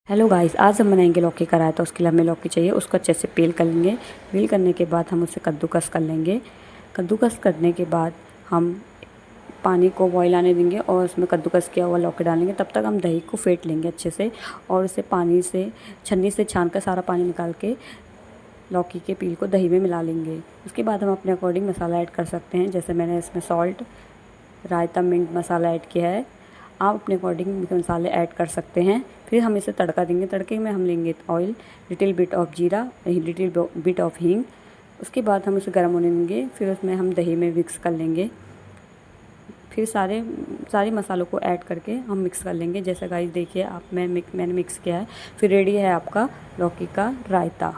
Hello guys, आज हम बनाएंगे लौकी का रायता। उसके लिए हमें लौकी चाहिए, उसको अच्छे से पील कर लेंगे। पील करने के बाद हम उसे कद्दूकस कर लेंगे। कद्दूकस करने के बाद हम पानी को बॉईल आने देंगे और उसमें कद्दूकस किया हुआ लौकी डालेंगे। तब तक हम दही को फेंट लेंगे अच्छे से और उसे पानी से छन्नी से छान कर सारा पानी निकाल के लौकी के पील को दही में मिला लेंगे। उसके बाद हम अपने अकॉर्डिंग मसाला ऐड कर सकते हैं, जैसे मैंने इसमें सॉल्ट, रायता मिंट मसाला ऐड किया है। आप अपने अकॉर्डिंग मसाले ऐड कर सकते हैं। फिर हम इसे तड़का देंगे। तड़के में हम लेंगे ऑयल, लिटिल बिट ऑफ जीरा, लिटिल बिट ऑफ हींग। उसके बाद हम उसे गर्म होने देंगे। फिर उसमें हम दही में मिक्स कर लेंगे। फिर सारे मसालों को ऐड करके हम मिक्स कर लेंगे। जैसा गाइस देखिए, मैंने मिक्स किया है। फिर रेडी है आपका लौकी का रायता।